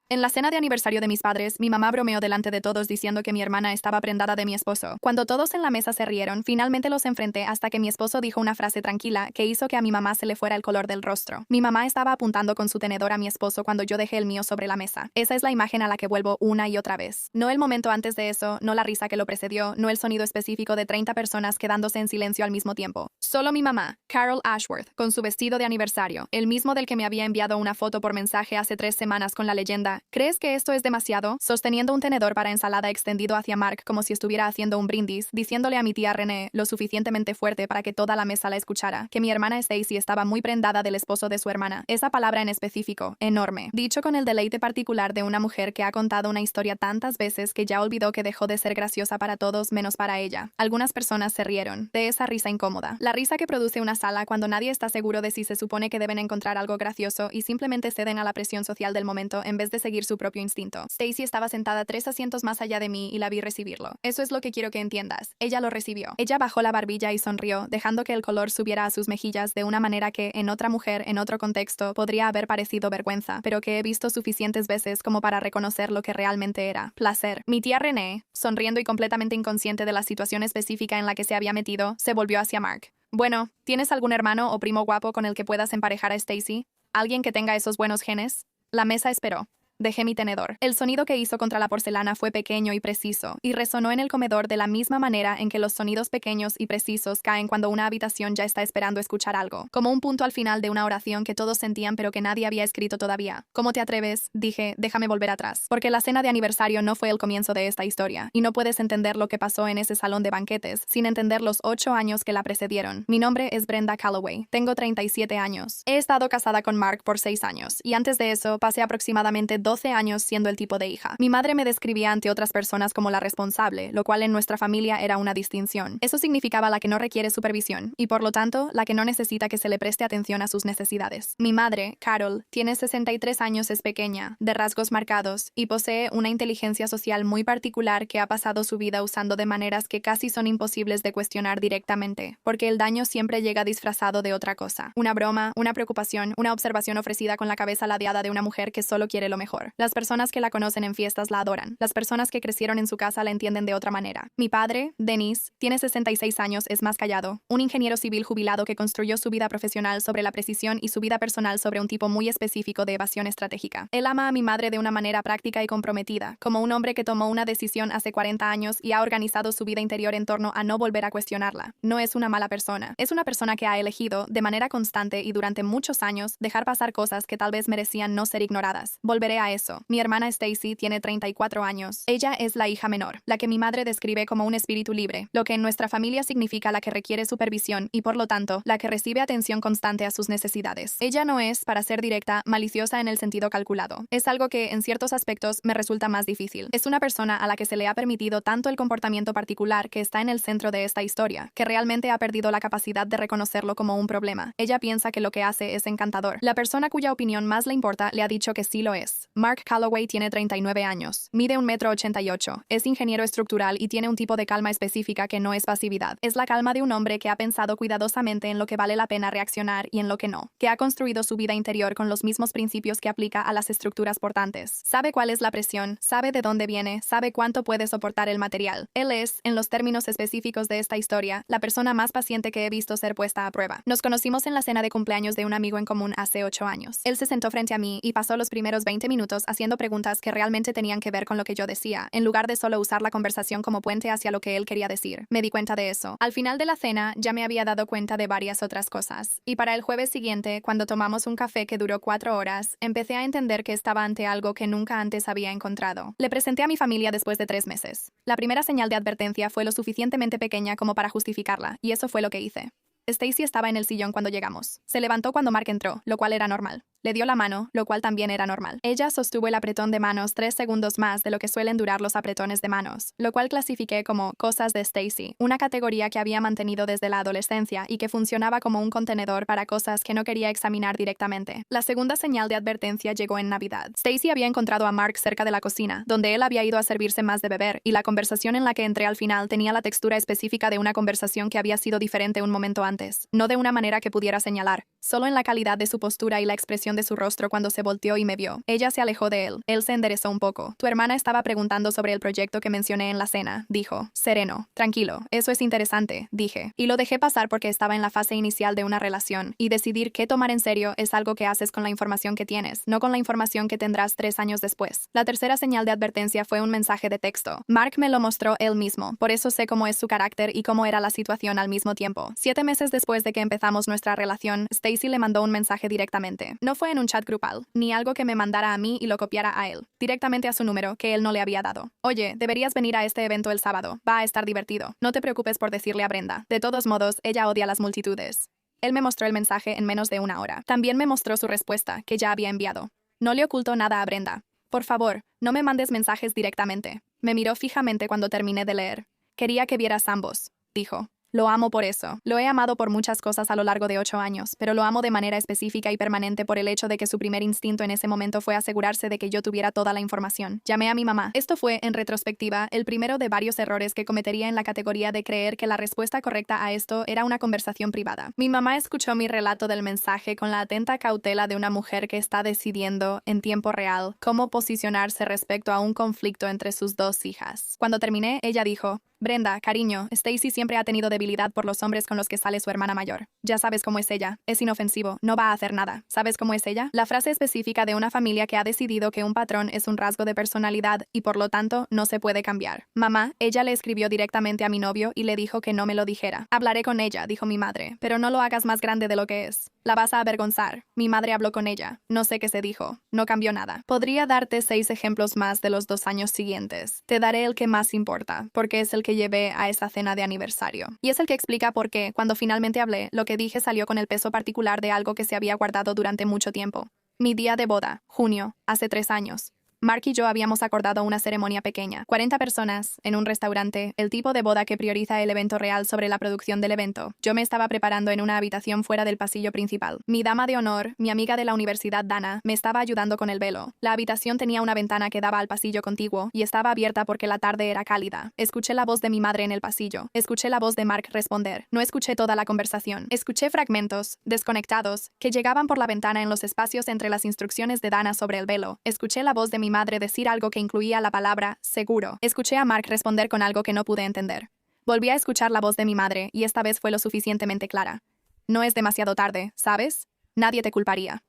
En la cena de aniversario de mis padres, mi mamá bromeó delante de todos diciendo que mi hermana estaba prendada de mi esposo. Cuando todos en la mesa se rieron, finalmente los enfrenté hasta que mi esposo dijo una frase tranquila que hizo que a mi mamá se le fuera el color del rostro. Mi mamá estaba apuntando con su tenedor a mi esposo cuando yo dejé el mío sobre la mesa. Esa es la imagen a la que vuelvo una y otra vez. No el momento antes de eso, no la risa que lo precedió, no el sonido específico de 30 personas quedándose en silencio al mismo tiempo. Solo mi mamá, Carol Ashworth, con su vestido de aniversario, el mismo del que me había enviado una foto por mensaje hace 3 semanas con la leyenda: ¿crees que esto es demasiado? Sosteniendo un tenedor para ensalada extendido hacia Mark como si estuviera haciendo un brindis, diciéndole a mi tía René, lo suficientemente fuerte para que toda la mesa la escuchara, que mi hermana Stacy estaba muy prendada del esposo de su hermana. Esa palabra en específico, enorme. Dicho con el deleite particular de una mujer que ha contado una historia tantas veces que ya olvidó que dejó de ser graciosa para todos menos para ella. Algunas personas se rieron de esa risa incómoda. La risa que produce una sala cuando nadie está seguro de si se supone que deben encontrar algo gracioso y simplemente ceden a la presión social del momento en vez de seguir su propio instinto. Stacy estaba sentada 3 asientos más allá de mí y la vi recibirlo. Eso es lo que quiero que entiendas. Ella lo recibió. Ella bajó la barbilla y sonrió, dejando que el color subiera a sus mejillas de una manera que, en otra mujer, en otro contexto, podría haber parecido vergüenza, pero que he visto suficientes veces como para reconocer lo que realmente era: placer. Mi tía René, sonriendo y completamente inconsciente de la situación específica en la que se había metido, se volvió hacia Mark. Bueno, ¿tienes algún hermano o primo guapo con el que puedas emparejar a Stacy? ¿Alguien que tenga esos buenos genes? La mesa esperó. Dejé mi tenedor. El sonido que hizo contra la porcelana fue pequeño y preciso, y resonó en el comedor de la misma manera en que los sonidos pequeños y precisos caen cuando una habitación ya está esperando escuchar algo, como un punto al final de una oración que todos sentían pero que nadie había escrito todavía. ¿Cómo te atreves? Dije, déjame volver atrás, porque la cena de aniversario no fue el comienzo de esta historia, y no puedes entender lo que pasó en ese salón de banquetes sin entender los 8 años que la precedieron. Mi nombre es Brenda Calloway. Tengo 37 años. He estado casada con Mark por 6 años, y antes de eso pasé aproximadamente 12 años siendo el tipo de hija. Mi madre me describía ante otras personas como la responsable, lo cual en nuestra familia era una distinción. Eso significaba la que no requiere supervisión, y por lo tanto, la que no necesita que se le preste atención a sus necesidades. Mi madre, Carol, tiene 63 años, es pequeña, de rasgos marcados, y posee una inteligencia social muy particular que ha pasado su vida usando de maneras que casi son imposibles de cuestionar directamente, porque el daño siempre llega disfrazado de otra cosa. Una broma, una preocupación, una observación ofrecida con la cabeza ladeada de una mujer que solo quiere lo mejor. Las personas que la conocen en fiestas la adoran. Las personas que crecieron en su casa la entienden de otra manera. Mi padre, Dennis, tiene 66 años, es más callado. Un ingeniero civil jubilado que construyó su vida profesional sobre la precisión y su vida personal sobre un tipo muy específico de evasión estratégica. Él ama a mi madre de una manera práctica y comprometida, como un hombre que tomó una decisión hace 40 años y ha organizado su vida interior en torno a no volver a cuestionarla. No es una mala persona. Es una persona que ha elegido, de manera constante y durante muchos años, dejar pasar cosas que tal vez merecían no ser ignoradas. Volveré a eso. Mi hermana Stacy tiene 34 años. Ella es la hija menor, la que mi madre describe como un espíritu libre, lo que en nuestra familia significa la que requiere supervisión y, por lo tanto, la que recibe atención constante a sus necesidades. Ella no es, para ser directa, maliciosa en el sentido calculado. Es algo que, en ciertos aspectos, me resulta más difícil. Es una persona a la que se le ha permitido tanto el comportamiento particular que está en el centro de esta historia, que realmente ha perdido la capacidad de reconocerlo como un problema. Ella piensa que lo que hace es encantador. La persona cuya opinión más le importa le ha dicho que sí lo es. Mark Calloway tiene 39 años, mide 1,88 m, es ingeniero estructural y tiene un tipo de calma específica que no es pasividad. Es la calma de un hombre que ha pensado cuidadosamente en lo que vale la pena reaccionar y en lo que no, que ha construido su vida interior con los mismos principios que aplica a las estructuras portantes. Sabe cuál es la presión, sabe de dónde viene, sabe cuánto puede soportar el material. Él es, en los términos específicos de esta historia, la persona más paciente que he visto ser puesta a prueba. Nos conocimos en la cena de cumpleaños de un amigo en común hace 8 años. Él se sentó frente a mí y pasó los primeros 20 minutos haciendo preguntas que realmente tenían que ver con lo que yo decía, en lugar de solo usar la conversación como puente hacia lo que él quería decir. Me di cuenta de eso. Al final de la cena, ya me había dado cuenta de varias otras cosas. Y para el jueves siguiente, cuando tomamos un café que duró 4 horas, empecé a entender que estaba ante algo que nunca antes había encontrado. Le presenté a mi familia después de 3 meses. La primera señal de advertencia fue lo suficientemente pequeña como para justificarla, y eso fue lo que hice. Stacy estaba en el sillón cuando llegamos. Se levantó cuando Mark entró, lo cual era normal. Le dio la mano, lo cual también era normal. Ella sostuvo el apretón de manos 3 segundos más de lo que suelen durar los apretones de manos, lo cual clasifiqué como cosas de Stacy, una categoría que había mantenido desde la adolescencia y que funcionaba como un contenedor para cosas que no quería examinar directamente. La segunda señal de advertencia llegó en Navidad. Stacy había encontrado a Mark cerca de la cocina, donde él había ido a servirse más de beber, y la conversación en la que entré al final tenía la textura específica de una conversación que había sido diferente un momento antes, no de una manera que pudiera señalar, solo en la calidad de su postura y la expresión de su rostro cuando se volteó y me vio. Ella se alejó de él. Él se enderezó un poco. Tu hermana estaba preguntando sobre el proyecto que mencioné en la cena, dijo. Sereno. Tranquilo. Eso es interesante, dije. Y lo dejé pasar porque estaba en la fase inicial de una relación, y decidir qué tomar en serio es algo que haces con la información que tienes, no con la información que tendrás 3 años después. La tercera señal de advertencia fue un mensaje de texto. Mark me lo mostró él mismo, por eso sé cómo es su carácter y cómo era la situación al mismo tiempo. 7 meses después de que empezamos nuestra relación, Stacy le mandó un mensaje directamente. No fue en un chat grupal, ni algo que me mandara a mí y lo copiara a él. Directamente a su número, que él no le había dado. Oye, deberías venir a este evento el sábado. Va a estar divertido. No te preocupes por decirle a Brenda. De todos modos, ella odia las multitudes. Él me mostró el mensaje en menos de 1 hora. También me mostró su respuesta, que ya había enviado. No le oculto nada a Brenda. Por favor, no me mandes mensajes directamente. Me miró fijamente cuando terminé de leer. Quería que vieras ambos, dijo. Lo amo por eso. Lo he amado por muchas cosas a lo largo de 8 años, pero lo amo de manera específica y permanente por el hecho de que su primer instinto en ese momento fue asegurarse de que yo tuviera toda la información. Llamé a mi mamá. Esto fue, en retrospectiva, el primero de varios errores que cometería en la categoría de creer que la respuesta correcta a esto era una conversación privada. Mi mamá escuchó mi relato del mensaje con la atenta cautela de una mujer que está decidiendo, en tiempo real, cómo posicionarse respecto a un conflicto entre sus 2 hijas. Cuando terminé, ella dijo: Brenda, cariño, Stacy siempre ha tenido debilidad por los hombres con los que sale su hermana mayor. Ya sabes cómo es ella. Es inofensivo. No va a hacer nada. ¿Sabes cómo es ella? La frase específica de una familia que ha decidido que un patrón es un rasgo de personalidad y por lo tanto no se puede cambiar. Mamá, ella le escribió directamente a mi novio y le dijo que no me lo dijera. Hablaré con ella, dijo mi madre, pero no lo hagas más grande de lo que es. La vas a avergonzar. Mi madre habló con ella. No sé qué se dijo. No cambió nada. Podría darte 6 ejemplos más de los 2 años siguientes. Te daré el que más importa, porque es el que llevé a esa cena de aniversario. Y es el que explica por qué, cuando finalmente hablé, lo que dije salió con el peso particular de algo que se había guardado durante mucho tiempo. Mi día de boda, junio, hace 3 años. Mark y yo habíamos acordado una ceremonia pequeña, 40 personas, en un restaurante, el tipo de boda que prioriza el evento real sobre la producción del evento. Yo me estaba preparando en una habitación fuera del pasillo principal. Mi dama de honor, mi amiga de la universidad Dana, me estaba ayudando con el velo. La habitación tenía una ventana que daba al pasillo contiguo y estaba abierta porque la tarde era cálida. Escuché la voz de mi madre en el pasillo. Escuché la voz de Mark responder. No escuché toda la conversación. Escuché fragmentos, desconectados, que llegaban por la ventana en los espacios entre las instrucciones de Dana sobre el velo. Escuché la voz de mi madre decir algo que incluía la palabra seguro. Escuché a Mark responder con algo que no pude entender. Volví a escuchar la voz de mi madre y esta vez fue lo suficientemente clara. No es demasiado tarde, ¿sabes? Nadie te culparía.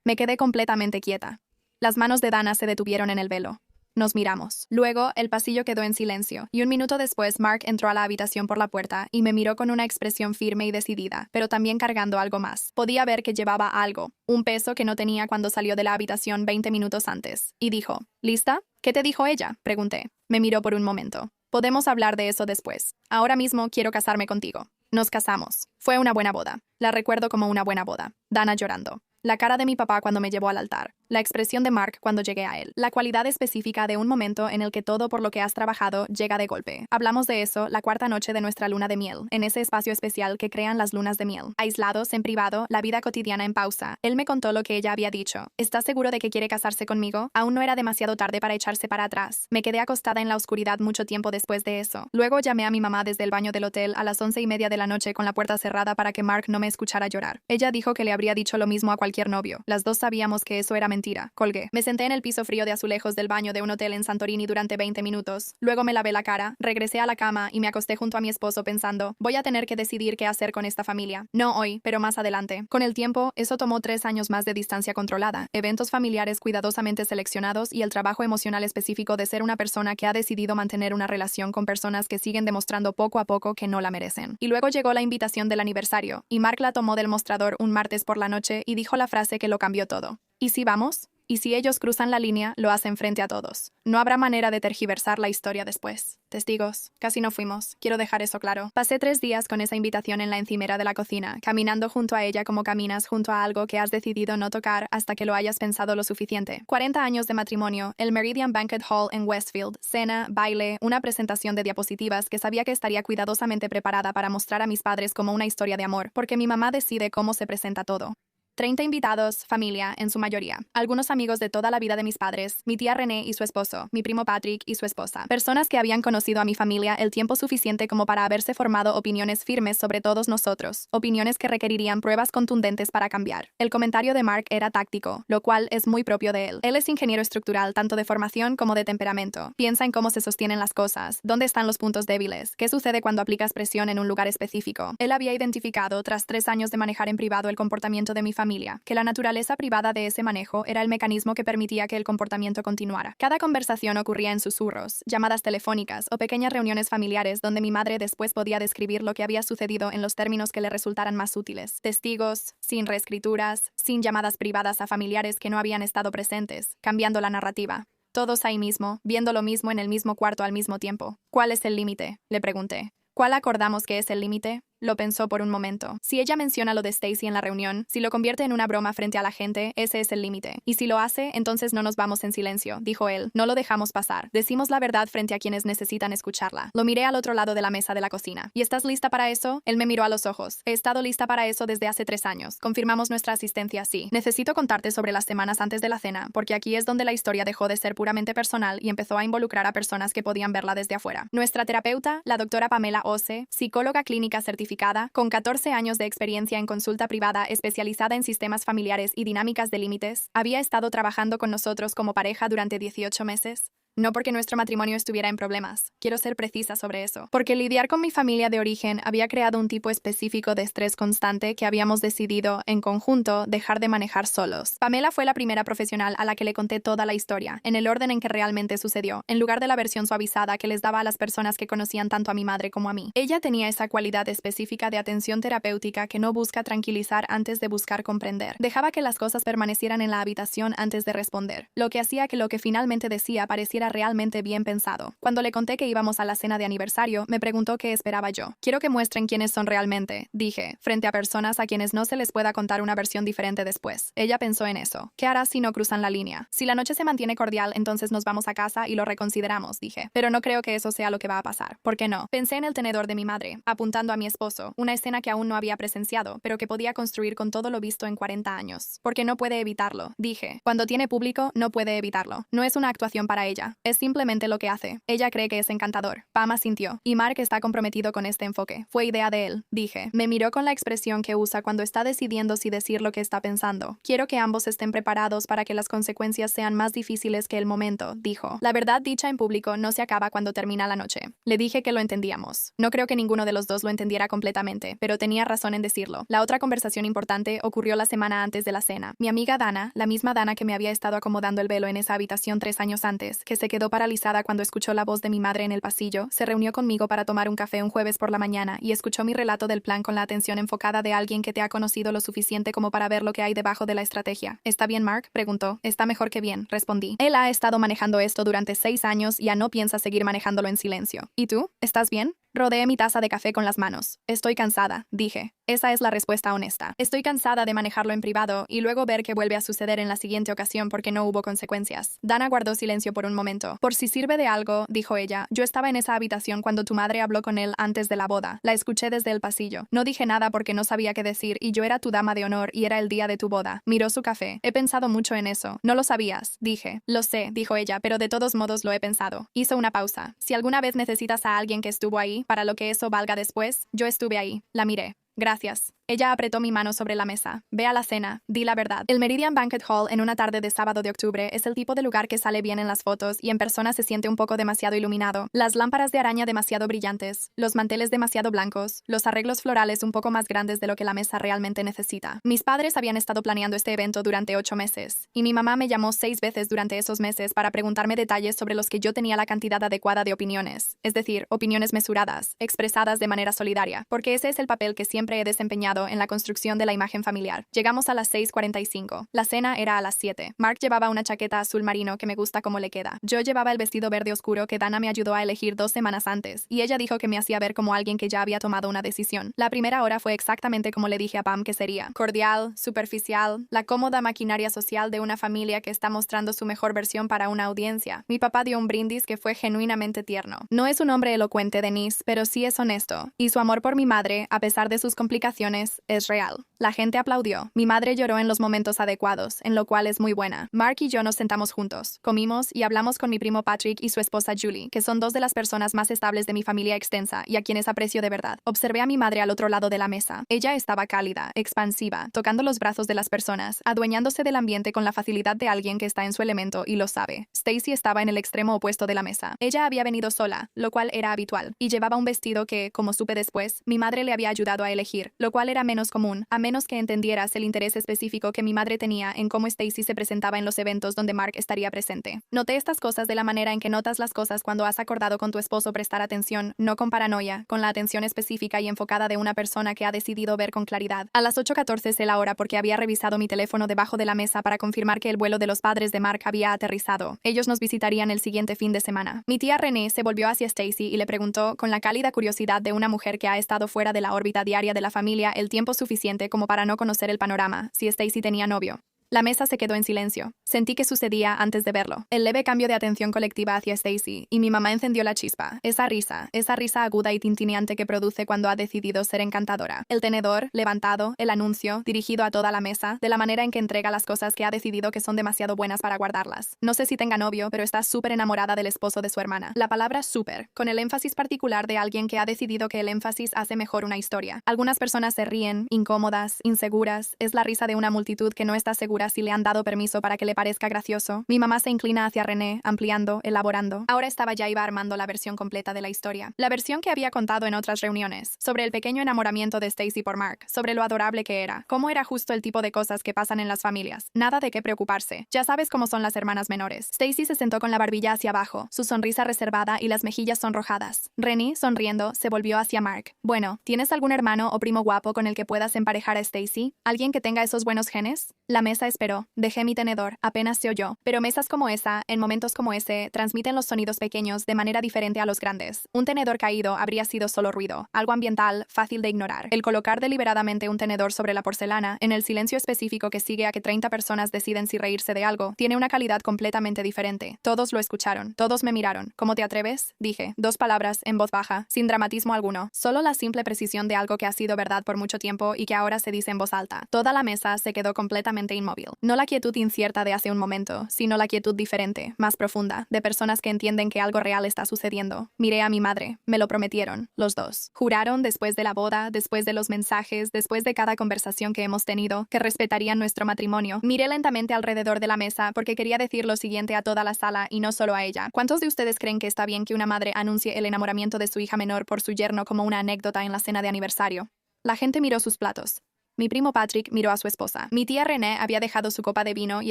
Me quedé completamente quieta. Las manos de Dana se detuvieron en el velo. Nos miramos. Luego, el pasillo quedó en silencio, y un minuto después Mark entró a la habitación por la puerta y me miró con una expresión firme y decidida, pero también cargando algo más. Podía ver que llevaba algo, un peso que no tenía cuando salió de la habitación 20 minutos antes, y dijo: ¿Lista? ¿Qué te dijo ella?, pregunté. Me miró por un momento. Podemos hablar de eso después. Ahora mismo quiero casarme contigo. Nos casamos. Fue una buena boda. La recuerdo como una buena boda. Dana llorando. La cara de mi papá cuando me llevó al altar. La expresión de Mark cuando llegué a él. La cualidad específica de un momento en el que todo por lo que has trabajado llega de golpe. Hablamos de eso la 4ª noche de nuestra luna de miel, en ese espacio especial que crean las lunas de miel. Aislados, en privado, la vida cotidiana en pausa. Él me contó lo que ella había dicho. ¿Estás seguro de que quiere casarse conmigo? Aún no era demasiado tarde para echarse para atrás. Me quedé acostada en la oscuridad mucho tiempo después de eso. Luego llamé a mi mamá desde el baño del hotel a las 11:30 de la noche con la puerta cerrada para que Mark no me escuchara llorar. Ella dijo que le habría dicho lo mismo a cualquier novio. Las dos sabíamos que eso era mentira. Colgué. Me senté en el piso frío de azulejos del baño de un hotel en Santorini durante 20 minutos. Luego me lavé la cara, regresé a la cama y me acosté junto a mi esposo pensando: voy a tener que decidir qué hacer con esta familia. No hoy, pero más adelante. Con el tiempo, eso tomó 3 años más de distancia controlada, eventos familiares cuidadosamente seleccionados y el trabajo emocional específico de ser una persona que ha decidido mantener una relación con personas que siguen demostrando poco a poco que no la merecen. Y luego llegó la invitación del aniversario, y Mark la tomó del mostrador un martes por la noche y dijo la frase que lo cambió todo. ¿Y si vamos? Y si ellos cruzan la línea, lo hacen frente a todos. No habrá manera de tergiversar la historia después. Testigos. Casi no fuimos. Quiero dejar eso claro. Pasé 3 días con esa invitación en la encimera de la cocina, caminando junto a ella como caminas junto a algo que has decidido no tocar hasta que lo hayas pensado lo suficiente. 40 años de matrimonio, el Meridian Banquet Hall en Westfield, cena, baile, una presentación de diapositivas que sabía que estaría cuidadosamente preparada para mostrar a mis padres como una historia de amor, porque mi mamá decide cómo se presenta todo. 30 invitados, familia, en su mayoría. Algunos amigos de toda la vida de mis padres, mi tía René y su esposo, mi primo Patrick y su esposa. Personas que habían conocido a mi familia el tiempo suficiente como para haberse formado opiniones firmes sobre todos nosotros, opiniones que requerirían pruebas contundentes para cambiar. El comentario de Mark era táctico, lo cual es muy propio de él. Él es ingeniero estructural tanto de formación como de temperamento. Piensa en cómo se sostienen las cosas, dónde están los puntos débiles, qué sucede cuando aplicas presión en un lugar específico. Él había identificado, tras 3 años de manejar en privado el comportamiento de mi familia, que la naturaleza privada de ese manejo era el mecanismo que permitía que el comportamiento continuara. Cada conversación ocurría en susurros, llamadas telefónicas o pequeñas reuniones familiares donde mi madre después podía describir lo que había sucedido en los términos que le resultaran más útiles. Testigos, sin reescrituras, sin llamadas privadas a familiares que no habían estado presentes, cambiando la narrativa. Todos ahí mismo, viendo lo mismo en el mismo cuarto al mismo tiempo. ¿Cuál es el límite?, le pregunté. ¿Cuál acordamos que es el límite? Lo pensó por un momento. Si ella menciona lo de Stacy en la reunión, si lo convierte en una broma frente a la gente, ese es el límite. Y si lo hace, entonces no nos vamos en silencio, dijo él. No lo dejamos pasar. Decimos la verdad frente a quienes necesitan escucharla. Lo miré al otro lado de la mesa de la cocina. ¿Y estás lista para eso? Él me miró a los ojos. He estado lista para eso desde hace 3 años. Confirmamos nuestra asistencia, sí. Necesito contarte sobre las semanas antes de la cena, porque aquí es donde la historia dejó de ser puramente personal y empezó a involucrar a personas que podían verla desde afuera. Nuestra terapeuta, la doctora Pamela Ose, psicóloga clínica certificada, con 14 años de experiencia en consulta privada especializada en sistemas familiares y dinámicas de límites, había estado trabajando con nosotros como pareja durante 18 meses. No porque nuestro matrimonio estuviera en problemas. Quiero ser precisa sobre eso. Porque lidiar con mi familia de origen había creado un tipo específico de estrés constante que habíamos decidido, en conjunto, dejar de manejar solos. Pamela fue la primera profesional a la que le conté toda la historia, en el orden en que realmente sucedió, en lugar de la versión suavizada que les daba a las personas que conocían tanto a mi madre como a mí. Ella tenía esa cualidad específica de atención terapéutica que no busca tranquilizar antes de buscar comprender. Dejaba que las cosas permanecieran en la habitación antes de responder, lo que hacía que lo que finalmente decía pareciera realmente bien pensado. Cuando le conté que íbamos a la cena de aniversario, me preguntó qué esperaba yo. Quiero que muestren quiénes son realmente, dije, frente a personas a quienes no se les pueda contar una versión diferente después. Ella pensó en eso. ¿Qué harás si no cruzan la línea? Si la noche se mantiene cordial, entonces nos vamos a casa y lo reconsideramos, dije. Pero no creo que eso sea lo que va a pasar. ¿Por qué no? Pensé en el tenedor de mi madre, apuntando a mi esposo, una escena que aún no había presenciado, pero que podía construir con todo lo visto en 40 años. Porque no puede evitarlo, dije. Cuando tiene público, no puede evitarlo. No es una actuación para ella. Es simplemente lo que hace. Ella cree que es encantador. Pam asintió. Y Mark está comprometido con este enfoque. Fue idea de él, dije. Me miró con la expresión que usa cuando está decidiendo si decir lo que está pensando. Quiero que ambos estén preparados para que las consecuencias sean más difíciles que el momento, dijo. La verdad dicha en público no se acaba cuando termina la noche. Le dije que lo entendíamos. No creo que ninguno de los dos lo entendiera completamente, pero tenía razón en decirlo. La otra conversación importante ocurrió la semana antes de la cena. Mi amiga Dana, la misma Dana que me había estado acomodando el velo en esa habitación 3 años antes, que se quedó paralizada cuando escuchó la voz de mi madre en el pasillo, se reunió conmigo para tomar un café un jueves por la mañana y escuchó mi relato del plan con la atención enfocada de alguien que te ha conocido lo suficiente como para ver lo que hay debajo de la estrategia. ¿Está bien, Mark?, preguntó. Está mejor que bien, respondí. Él ha estado manejando esto durante 6 años y ya no piensa seguir manejándolo en silencio. ¿Y tú? ¿Estás bien? Rodeé mi taza de café con las manos. Estoy cansada, dije. Esa es la respuesta honesta. Estoy cansada de manejarlo en privado y luego ver que vuelve a suceder en la siguiente ocasión porque no hubo consecuencias. Dana guardó silencio por un momento. Por si sirve de algo, dijo ella, yo estaba en esa habitación cuando tu madre habló con él antes de la boda. La escuché desde el pasillo. No dije nada porque no sabía qué decir y yo era tu dama de honor y era el día de tu boda. Miró su café. He pensado mucho en eso. No lo sabías, dije. Lo sé, dijo ella, pero de todos modos lo he pensado. Hizo una pausa. Si alguna vez necesitas a alguien que estuvo ahí, para lo que eso valga después, yo estuve ahí. La miré. Gracias. Ella apretó mi mano sobre la mesa. Ve a la cena. Di la verdad. El Meridian Banquet Hall en una tarde de sábado de octubre es el tipo de lugar que sale bien en las fotos y en persona se siente un poco demasiado iluminado. Las lámparas de araña demasiado brillantes, los manteles demasiado blancos, los arreglos florales un poco más grandes de lo que la mesa realmente necesita. Mis padres habían estado planeando este evento durante 8 meses, y mi mamá me llamó 6 veces durante esos meses para preguntarme detalles sobre los que yo tenía la cantidad adecuada de opiniones, es decir, opiniones mesuradas, expresadas de manera solidaria, porque ese es el papel que siempre he desempeñado en la construcción de la imagen familiar. Llegamos a las 6:45. La cena era a las 7. Mark llevaba una chaqueta azul marino que me gusta cómo le queda. Yo llevaba el vestido verde oscuro que Dana me ayudó a elegir 2 semanas antes, y ella dijo que me hacía ver como alguien que ya había tomado una decisión. La primera hora fue exactamente como le dije a Pam que sería. Cordial, superficial, la cómoda maquinaria social de una familia que está mostrando su mejor versión para una audiencia. Mi papá dio un brindis que fue genuinamente tierno. No es un hombre elocuente, Denise, pero sí es honesto, y su amor por mi madre, a pesar de sus complicaciones, es real. La gente aplaudió. Mi madre lloró en los momentos adecuados, en lo cual es muy buena. Mark y yo nos sentamos juntos, comimos y hablamos con mi primo Patrick y su esposa Julie, que son dos de las personas más estables de mi familia extensa y a quienes aprecio de verdad. Observé a mi madre al otro lado de la mesa. Ella estaba cálida, expansiva, tocando los brazos de las personas, adueñándose del ambiente con la facilidad de alguien que está en su elemento y lo sabe. Stacy estaba en el extremo opuesto de la mesa. Ella había venido sola, lo cual era habitual, y llevaba un vestido que, como supe después, mi madre le había ayudado a elegir, lo cual era menos común, a menos que entendieras el interés específico que mi madre tenía en cómo Stacy se presentaba en los eventos donde Mark estaría presente. Noté estas cosas de la manera en que notas las cosas cuando has acordado con tu esposo prestar atención, no con paranoia, con la atención específica y enfocada de una persona que ha decidido ver con claridad. A las 8:14 sé la hora porque había revisado mi teléfono debajo de la mesa para confirmar que el vuelo de los padres de Mark había aterrizado. Ellos nos visitarían el siguiente fin de semana. Mi tía Renee se volvió hacia Stacy y le preguntó, con la cálida curiosidad de una mujer que ha estado fuera de la órbita diaria de la familia el tiempo suficiente como para no conocer el panorama, si Stacy tenía novio. La mesa se quedó en silencio. Sentí que sucedía antes de verlo. El leve cambio de atención colectiva hacia Stacy, y mi mamá encendió la chispa. Esa risa aguda y tintineante que produce cuando ha decidido ser encantadora. El tenedor, levantado, el anuncio, dirigido a toda la mesa, de la manera en que entrega las cosas que ha decidido que son demasiado buenas para guardarlas. No sé si tenga novio, pero está súper enamorada del esposo de su hermana. La palabra súper, con el énfasis particular de alguien que ha decidido que el énfasis hace mejor una historia. Algunas personas se ríen, incómodas, inseguras. Es la risa de una multitud que no está segura si le han dado permiso para que le parezca gracioso. Mi mamá se inclina hacia René, ampliando, elaborando. Ahora ya iba armando la versión completa de la historia. La versión que había contado en otras reuniones, sobre el pequeño enamoramiento de Stacy por Mark, sobre lo adorable que era, cómo era justo el tipo de cosas que pasan en las familias. Nada de qué preocuparse. Ya sabes cómo son las hermanas menores. Stacy se sentó con la barbilla hacia abajo, su sonrisa reservada y las mejillas sonrojadas. René, sonriendo, se volvió hacia Mark. Bueno, ¿tienes algún hermano o primo guapo con el que puedas emparejar a Stacy? ¿Alguien que tenga esos buenos genes? La mesa esperó. Dejé mi tenedor. Apenas se oyó. Pero mesas como esa, en momentos como ese, transmiten los sonidos pequeños de manera diferente a los grandes. Un tenedor caído habría sido solo ruido, algo ambiental, fácil de ignorar. El colocar deliberadamente un tenedor sobre la porcelana, en el silencio específico que sigue a que 30 personas deciden si reírse de algo, tiene una calidad completamente diferente. Todos lo escucharon. Todos me miraron. ¿Cómo te atreves? Dije. 2 palabras, en voz baja, sin dramatismo alguno. Solo la simple precisión de algo que ha sido verdad por mucho tiempo y que ahora se dice en voz alta. Toda la mesa se quedó completamente inmóvil. No la quietud incierta de hace un momento, sino la quietud diferente, más profunda, de personas que entienden que algo real está sucediendo. Miré a mi madre. Me lo prometieron, los dos. Juraron después de la boda, después de los mensajes, después de cada conversación que hemos tenido, que respetarían nuestro matrimonio. Miré lentamente alrededor de la mesa porque quería decir lo siguiente a toda la sala y no solo a ella. ¿Cuántos de ustedes creen que está bien que una madre anuncie el enamoramiento de su hija menor por su yerno como una anécdota en la cena de aniversario? La gente miró sus platos. Mi primo Patrick miró a su esposa. Mi tía Renee había dejado su copa de vino y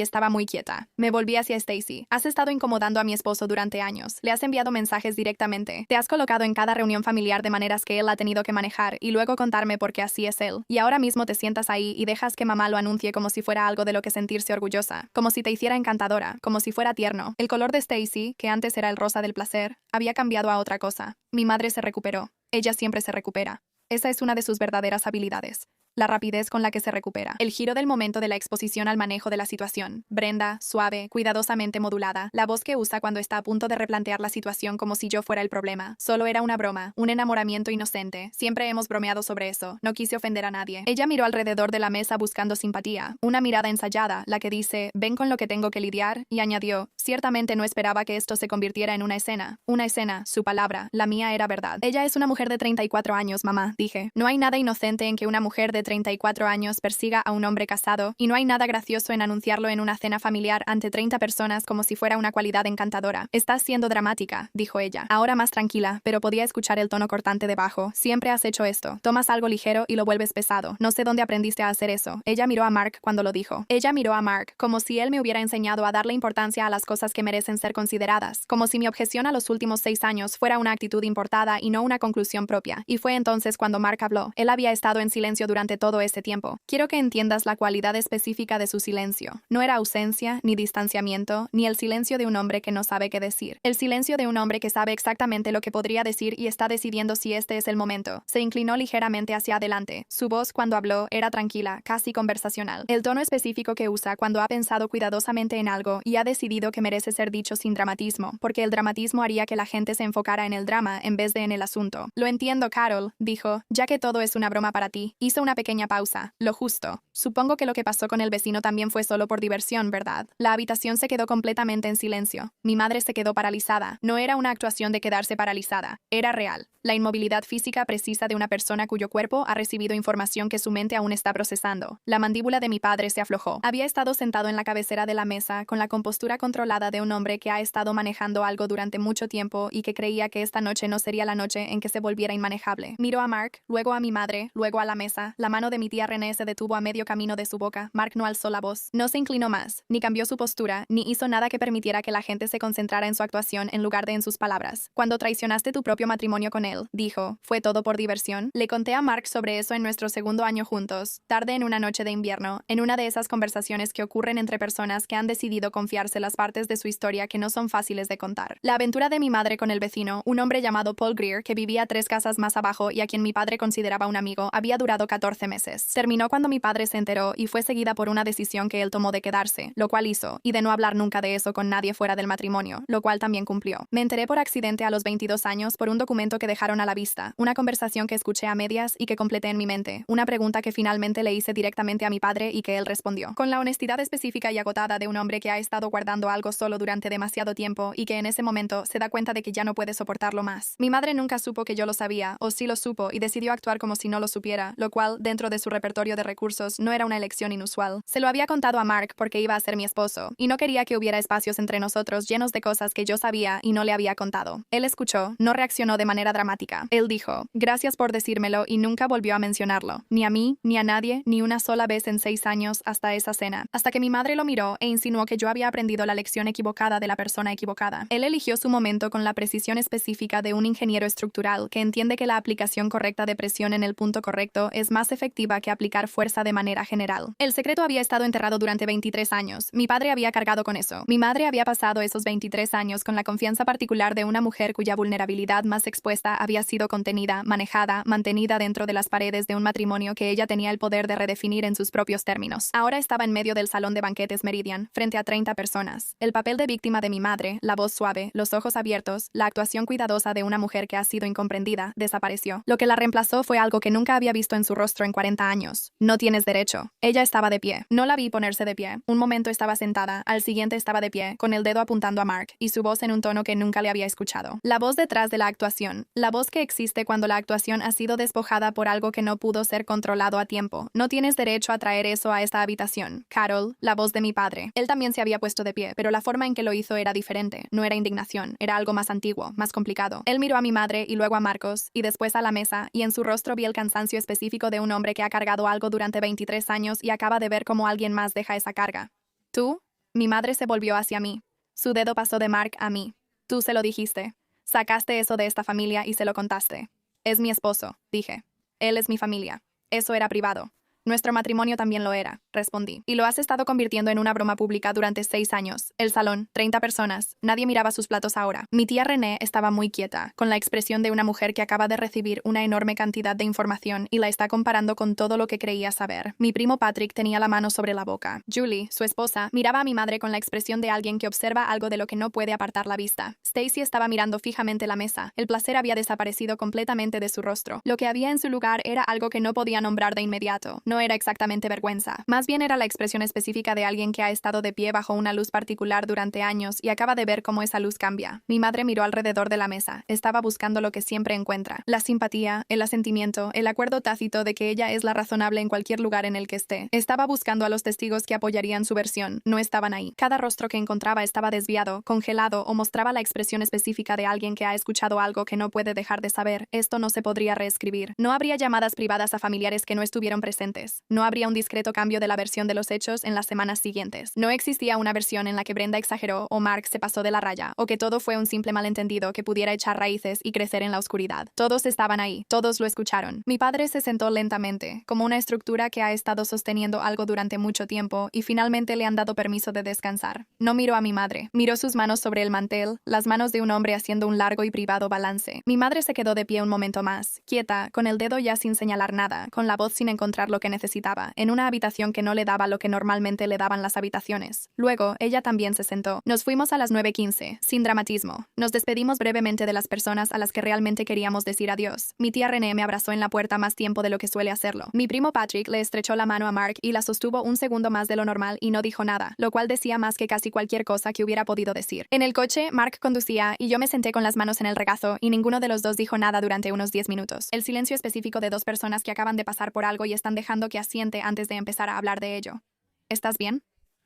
estaba muy quieta. Me volví hacia Stacy. Has estado incomodando a mi esposo durante años. Le has enviado mensajes directamente. Te has colocado en cada reunión familiar de maneras que él ha tenido que manejar y luego contarme por qué así es él. Y ahora mismo te sientas ahí y dejas que mamá lo anuncie como si fuera algo de lo que sentirse orgullosa. Como si te hiciera encantadora. Como si fuera tierno. El color de Stacy, que antes era el rosa del placer, había cambiado a otra cosa. Mi madre se recuperó. Ella siempre se recupera. Esa es una de sus verdaderas habilidades. La rapidez con la que se recupera. El giro del momento de la exposición al manejo de la situación. Brenda, suave, cuidadosamente modulada. La voz que usa cuando está a punto de replantear la situación como si yo fuera el problema. Solo era una broma, un enamoramiento inocente. Siempre hemos bromeado sobre eso. No quise ofender a nadie. Ella miró alrededor de la mesa buscando simpatía. Una mirada ensayada, la que dice, ven con lo que tengo que lidiar, y añadió, ciertamente no esperaba que esto se convirtiera en una escena. Una escena, su palabra, la mía era verdad. Ella es una mujer de 34 años, mamá, dije. No hay nada inocente en que una mujer de 34 años persiga a un hombre casado, y no hay nada gracioso en anunciarlo en una cena familiar ante 30 personas como si fuera una cualidad encantadora. Estás siendo dramática, dijo ella. Ahora más tranquila, pero podía escuchar el tono cortante debajo. Siempre has hecho esto. Tomas algo ligero y lo vuelves pesado. No sé dónde aprendiste a hacer eso. Ella miró a Mark cuando lo dijo. Ella miró a Mark, como si él me hubiera enseñado a darle importancia a las cosas que merecen ser consideradas, como si mi objeción a los últimos 6 años fuera una actitud importada y no una conclusión propia. Y fue entonces cuando Mark habló. Él había estado en silencio durante todo ese tiempo. Quiero que entiendas la cualidad específica de su silencio. No era ausencia, ni distanciamiento, ni el silencio de un hombre que no sabe qué decir. El silencio de un hombre que sabe exactamente lo que podría decir y está decidiendo si este es el momento. Se inclinó ligeramente hacia adelante. Su voz cuando habló era tranquila, casi conversacional. El tono específico que usa cuando ha pensado cuidadosamente en algo y ha decidido que merece ser dicho sin dramatismo, porque el dramatismo haría que la gente se enfocara en el drama en vez de en el asunto. Lo entiendo, Carol, dijo, ya que todo es una broma para ti. Hizo una pequeña pequeña pausa. Lo justo. Supongo que lo que pasó con el vecino también fue solo por diversión, ¿verdad? La habitación se quedó completamente en silencio. Mi madre se quedó paralizada. No era una actuación de quedarse paralizada. Era real. La inmovilidad física precisa de una persona cuyo cuerpo ha recibido información que su mente aún está procesando. La mandíbula de mi padre se aflojó. Había estado sentado en la cabecera de la mesa, con la compostura controlada de un hombre que ha estado manejando algo durante mucho tiempo y que creía que esta noche no sería la noche en que se volviera inmanejable. Miró a Mark, luego a mi madre, luego a la mesa. La mano de mi tía René se detuvo a medio camino de su boca. Mark no alzó la voz. No se inclinó más, ni cambió su postura, ni hizo nada que permitiera que la gente se concentrara en su actuación en lugar de en sus palabras. Cuando traicionaste tu propio matrimonio con él, dijo, ¿fue todo por diversión? Le conté a Mark sobre eso en nuestro segundo año juntos, tarde en una noche de invierno, en una de esas conversaciones que ocurren entre personas que han decidido confiarse las partes de su historia que no son fáciles de contar. La aventura de mi madre con el vecino, un hombre llamado Paul Greer, que vivía 3 casas más abajo y a quien mi padre consideraba un amigo, había durado 14 meses. Terminó cuando mi padre se enteró y fue seguida por una decisión que él tomó de quedarse, lo cual hizo, y de no hablar nunca de eso con nadie fuera del matrimonio, lo cual también cumplió. Me enteré por accidente a los 22 años por un documento que dejaron a la vista, una conversación que escuché a medias y que completé en mi mente, una pregunta que finalmente le hice directamente a mi padre y que él respondió. Con la honestidad específica y agotada de un hombre que ha estado guardando algo solo durante demasiado tiempo y que en ese momento se da cuenta de que ya no puede soportarlo más. Mi madre nunca supo que yo lo sabía, o sí lo supo y decidió actuar como si no lo supiera, lo cual, dentro de su repertorio de recursos, no era una elección inusual. Se lo había contado a Mark porque iba a ser mi esposo, y no quería que hubiera espacios entre nosotros llenos de cosas que yo sabía y no le había contado. Él escuchó, no reaccionó de manera dramática. Él dijo, gracias por decírmelo y nunca volvió a mencionarlo. Ni a mí, ni a nadie, ni una sola vez en 6 años hasta esa cena. Hasta que mi madre lo miró e insinuó que yo había aprendido la lección equivocada de la persona equivocada. Él eligió su momento con la precisión específica de un ingeniero estructural que entiende que la aplicación correcta de presión en el punto correcto es más efectiva que aplicar fuerza de manera general. El secreto había estado enterrado durante 23 años. Mi padre había cargado con eso. Mi madre había pasado esos 23 años con la confianza particular de una mujer cuya vulnerabilidad más expuesta había sido contenida, manejada, mantenida dentro de las paredes de un matrimonio que ella tenía el poder de redefinir en sus propios términos. Ahora estaba en medio del salón de banquetes Meridian, frente a 30 personas. El papel de víctima de mi madre, la voz suave, los ojos abiertos, la actuación cuidadosa de una mujer que ha sido incomprendida, desapareció. Lo que la reemplazó fue algo que nunca había visto en su rostro en 40 años. No tienes derecho. Ella estaba de pie. No la vi ponerse de pie. Un momento estaba sentada, al siguiente estaba de pie, con el dedo apuntando a Mark, y su voz en un tono que nunca le había escuchado. La voz detrás de la actuación. La voz que existe cuando la actuación ha sido despojada por algo que no pudo ser controlado a tiempo. No tienes derecho a traer eso a esta habitación. Carol, la voz de mi padre. Él también se había puesto de pie, pero la forma en que lo hizo era diferente. No era indignación, era algo más antiguo, más complicado. Él miró a mi madre y luego a Marcos, y después a la mesa, y en su rostro vi el cansancio específico de un hombre que ha cargado algo durante 23 años y acaba de ver cómo alguien más deja esa carga. ¿Tú? Mi madre se volvió hacia mí. Su dedo pasó de Mark a mí. Tú se lo dijiste. Sacaste eso de esta familia y se lo contaste. Es mi esposo, dije. Él es mi familia. Eso era privado. Nuestro matrimonio también lo era, respondí. Y lo has estado convirtiendo en una broma pública durante 6 años. El salón, 30 personas. Nadie miraba sus platos ahora. Mi tía René estaba muy quieta, con la expresión de una mujer que acaba de recibir una enorme cantidad de información y la está comparando con todo lo que creía saber. Mi primo Patrick tenía la mano sobre la boca. Julie, su esposa, miraba a mi madre con la expresión de alguien que observa algo de lo que no puede apartar la vista. Stacy estaba mirando fijamente la mesa. El placer había desaparecido completamente de su rostro. Lo que había en su lugar era algo que no podía nombrar de inmediato. No era exactamente vergüenza. Más bien era la expresión específica de alguien que ha estado de pie bajo una luz particular durante años y acaba de ver cómo esa luz cambia. Mi madre miró alrededor de la mesa. Estaba buscando lo que siempre encuentra. La simpatía, el asentimiento, el acuerdo tácito de que ella es la razonable en cualquier lugar en el que esté. Estaba buscando a los testigos que apoyarían su versión. No estaban ahí. Cada rostro que encontraba estaba desviado, congelado o mostraba la expresión específica de alguien que ha escuchado algo que no puede dejar de saber. Esto no se podría reescribir. No habría llamadas privadas a familiares que no estuvieron presentes. No habría un discreto cambio de la versión de los hechos en las semanas siguientes. No existía una versión en la que Brenda exageró o Mark se pasó de la raya, o que todo fue un simple malentendido que pudiera echar raíces y crecer en la oscuridad. Todos estaban ahí, todos lo escucharon. Mi padre se sentó lentamente, como una estructura que ha estado sosteniendo algo durante mucho tiempo y finalmente le han dado permiso de descansar. No miró a mi madre, miró sus manos sobre el mantel, las manos de un hombre haciendo un largo y privado balance. Mi madre se quedó de pie un momento más, quieta, con el dedo ya sin señalar nada, con la voz sin encontrar lo que necesitaba, en una habitación que no le daba lo que normalmente le daban las habitaciones. Luego, ella también se sentó. Nos fuimos a las 9:15, sin dramatismo. Nos despedimos brevemente de las personas a las que realmente queríamos decir adiós. Mi tía René me abrazó en la puerta más tiempo de lo que suele hacerlo. Mi primo Patrick le estrechó la mano a Mark y la sostuvo un segundo más de lo normal y no dijo nada, lo cual decía más que casi cualquier cosa que hubiera podido decir. En el coche, Mark conducía y yo me senté con las manos en el regazo y ninguno de los dos dijo nada durante unos 10 minutos. El silencio específico de dos personas que acaban de pasar por algo y están dejando que asiente antes de empezar a hablar de ello. ¿Estás bien?,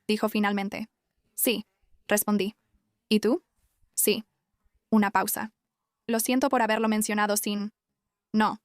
dijo finalmente. Sí, respondí. ¿Y tú? Sí. Una pausa. Lo siento por haberlo mencionado sin... No,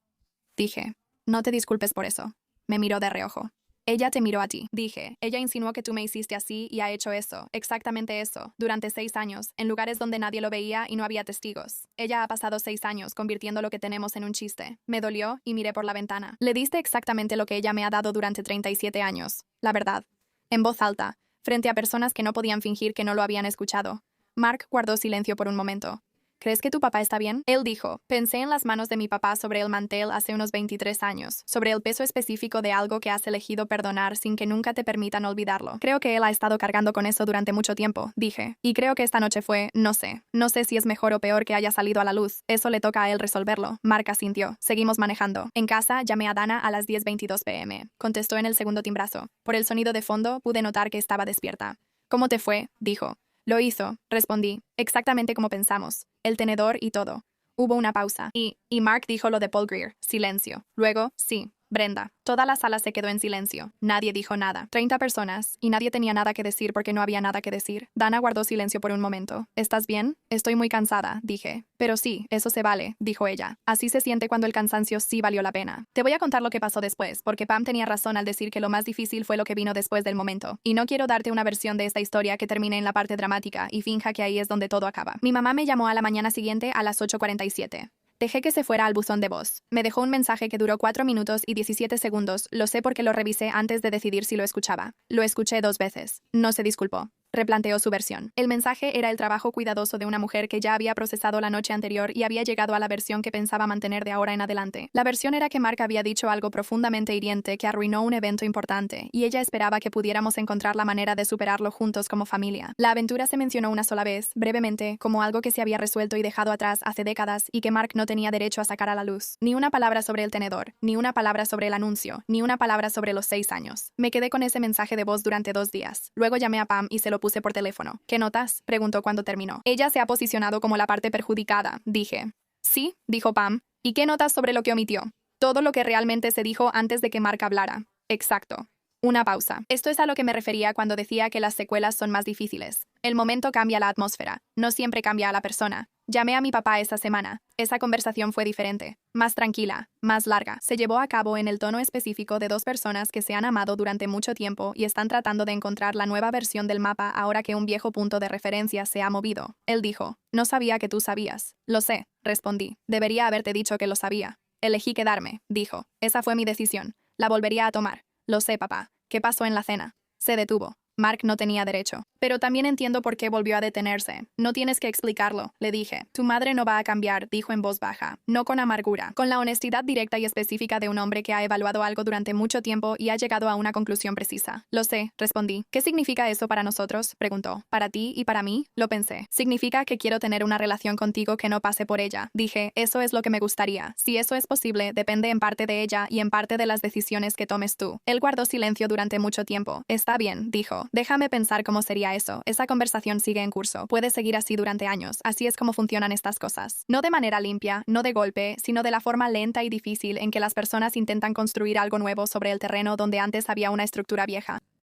dije. No te disculpes por eso. Me miró de reojo. Ella te miró a ti, dije. Ella insinuó que tú me hiciste así y ha hecho eso, exactamente eso, durante 6 años, en lugares donde nadie lo veía y no había testigos. Ella ha pasado 6 años convirtiendo lo que tenemos en un chiste. Me dolió y miré por la ventana. Le diste exactamente lo que ella me ha dado durante 37 años. La verdad. En voz alta, frente a personas que no podían fingir que no lo habían escuchado. Mark guardó silencio por un momento. ¿Crees que tu papá está bien? Él dijo, pensé en las manos de mi papá sobre el mantel hace unos 23 años, sobre el peso específico de algo que has elegido perdonar sin que nunca te permitan olvidarlo. Creo que él ha estado cargando con eso durante mucho tiempo, dije. Y creo que esta noche fue, no sé si es mejor o peor que haya salido a la luz. Eso le toca a él resolverlo. Mark asintió. Seguimos manejando. En casa, llamé a Dana a las 10:22 p.m. Contestó en el segundo timbrazo. Por el sonido de fondo, pude notar que estaba despierta. ¿Cómo te fue?, dijo. Lo hizo, respondí, exactamente como pensamos. El tenedor y todo. Hubo una pausa. Y Mark dijo lo de Paul Greer. Silencio. Luego, sí, Brenda. Toda la sala se quedó en silencio. Nadie dijo nada. 30 personas, y nadie tenía nada que decir porque no había nada que decir. Dana guardó silencio por un momento. ¿Estás bien? Estoy muy cansada, dije. Pero sí, eso se vale, dijo ella. Así se siente cuando el cansancio sí valió la pena. Te voy a contar lo que pasó después, porque Pam tenía razón al decir que lo más difícil fue lo que vino después del momento. Y no quiero darte una versión de esta historia que termine en la parte dramática y finja que ahí es donde todo acaba. Mi mamá me llamó a la mañana siguiente a las 8:47. Dejé que se fuera al buzón de voz. Me dejó un mensaje que duró 4 minutos y 17 segundos. Lo sé porque lo revisé antes de decidir si lo escuchaba. Lo escuché 2 veces. No se disculpó. Replanteó su versión. El mensaje era el trabajo cuidadoso de una mujer que ya había procesado la noche anterior y había llegado a la versión que pensaba mantener de ahora en adelante. La versión era que Mark había dicho algo profundamente hiriente que arruinó un evento importante, y ella esperaba que pudiéramos encontrar la manera de superarlo juntos como familia. La aventura se mencionó una sola vez, brevemente, como algo que se había resuelto y dejado atrás hace décadas y que Mark no tenía derecho a sacar a la luz. Ni una palabra sobre el tenedor, ni una palabra sobre el anuncio, ni una palabra sobre los 6 años. Me quedé con ese mensaje de voz durante 2 días. Luego llamé a Pam y se lo puse por teléfono. ¿Qué notas?, preguntó cuando terminó. Ella se ha posicionado como la parte perjudicada, dije. Sí, dijo Pam. ¿Y qué notas sobre lo que omitió? Todo lo que realmente se dijo antes de que Mark hablara. Exacto. Una pausa. Esto es a lo que me refería cuando decía que las secuelas son más difíciles. El momento cambia la atmósfera. No siempre cambia a la persona. Llamé a mi papá esa semana. Esa conversación fue diferente, más tranquila, más larga. Se llevó a cabo en el tono específico de 2 personas que se han amado durante mucho tiempo y están tratando de encontrar la nueva versión del mapa ahora que un viejo punto de referencia se ha movido. Él dijo, no sabía que tú sabías. Lo sé, respondí. Debería haberte dicho que lo sabía. Elegí quedarme, dijo. Esa fue mi decisión. La volvería a tomar. Lo sé, papá. ¿Qué pasó en la cena? Se detuvo. Mark no tenía derecho. Pero también entiendo por qué volvió a detenerse. No tienes que explicarlo, le dije. Tu madre no va a cambiar, dijo en voz baja. No con amargura. Con la honestidad directa y específica de un hombre que ha evaluado algo durante mucho tiempo y ha llegado a una conclusión precisa. Lo sé, respondí. ¿Qué significa eso para nosotros?, preguntó. ¿Para ti y para mí? Lo pensé. Significa que quiero tener una relación contigo que no pase por ella. Dije, eso es lo que me gustaría. Si eso es posible, depende en parte de ella y en parte de las decisiones que tomes tú. Él guardó silencio durante mucho tiempo. Está bien, dijo. Déjame pensar cómo sería eso. Esa conversación sigue en curso. Puede seguir así durante años. Así es como funcionan estas cosas. No de manera limpia, no de golpe, sino de la forma lenta y difícil en que las personas intentan construir algo nuevo sobre el terreno donde antes había una estructura vieja.